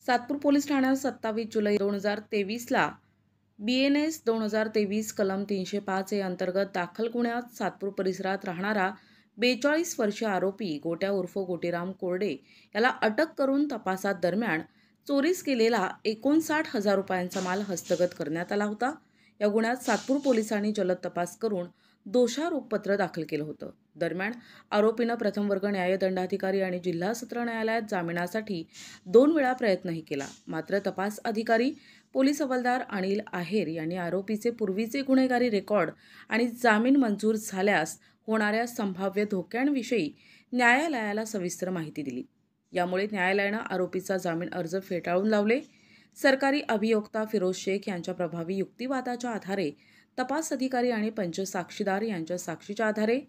Satpur police ठाण्यात 27 जुलै 2023ला BNS 2023 कलम 305 ए अंतर्गत दाखल गुन्ह्यात सातपूर परिसरात राहणारा 42 वर्षीय आरोपी गोट्या उर्फ गोटीराम कोरडे याला अटक करून तपासात दरम्यान चोरीस केलेला 59,000 रुपयांचा माल हस्तगत करण्यात आला होता। या गुन्ह्यात सातपूर पोलिसांनी जलद तपास करून दोषारोपपत्र दाखल केलं होतं। दरम्यान आरोपीनं प्रथम वर्ग न्यायदंडाधिकारी आणि जिल्हा सत्र न्यायालयात जामिनासाठी 2 वेळा प्रयत्नही केला। मात्र तपास अधिकारी पोलीस हवालदार अनिल आहेर यांनी आरोपीचे पूर्वीचे गुन्हेगारी रेकॉर्ड आणि जामीन मंजूर झाल्यास होणाऱ्या संभाव्य धोक्यांविषयी न्यायालयाला सविस्तर माहिती दिली। यामुळे न्यायालयानं आरोपीचा जामीन अर्ज फेटाळून लावले। सरकारी अभियोक्ता फिरोज शेख यांच्या प्रभावी युक्तिवादाच्या आधारे तपास अधिकारी आणि पंच साक्षीदार यांच्या साक्षीच्या आधारे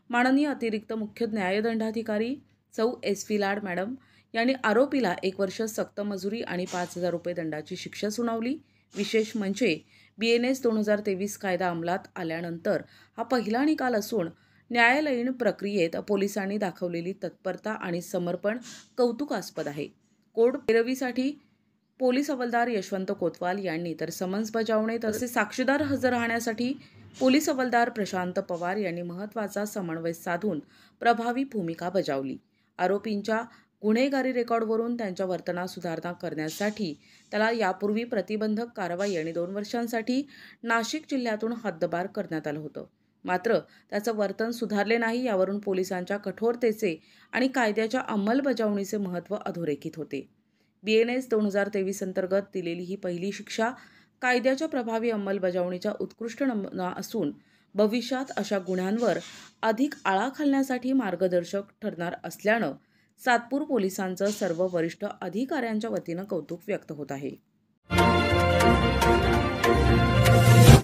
माननीय अतिरिक्त मुख्य न्यायदंडाधिकारी सौ SV लाड मॅडम यांनी आरोपीला 1 वर्ष सक्त मजुरी आणि 5,000 रुपये दंडाची शिक्षा सुनावली। विशेष म्हणजे BNS 2023 कायदा अंमलात आल्यानंतर हा पहिला निकाल असून न्यायालयीन प्रक्रियेत पोलिसांनी दाखवलेली तत्परता आणि समर्पण कौतुकास्पद आहे। कोर्ट पैरवीसाठी पोलीस हवालदार यशवंत कोतवाल यांनी तर समन्स बजावणे तसेच साक्षीदार हजर राहण्यासाठी पोलीस हवालदार प्रशांत पवार यांनी महत्त्वाचा समन्वय साधून प्रभावी भूमिका बजावली। आरोपींच्या गुन्हेगारी रेकॉर्डवरून त्यांच्या वर्तनात सुधारणा करण्यासाठी त्याला यापूर्वी प्रतिबंधक कारवाई आणि 2 वर्षांसाठी नाशिक जिल्ह्यातून हद्दपार करण्यात आलं होतं। मात्र त्याचं वर्तन सुधारले नाही, यावरून पोलिसांच्या कठोरतेचे आणि कायद्याच्या अंमलबजावणीचे महत्त्व अधोरेखित होते। BNS 2023 अंतर्गत दिलेली ही पहिली शिक्षा कायद्याच्या प्रभावी अंमलबजावणीचा उत्कृष्ट नमुना असून भविष्यात अशा गुन्ह्यांवर अधिक आळा घालण्यासाठी मार्गदर्शक ठरणार असल्यानं सातपूर पोलिसांचं सर्व वरिष्ठ अधिकाऱ्यांच्या वतीनं कौतुक व्यक्त होत आहे।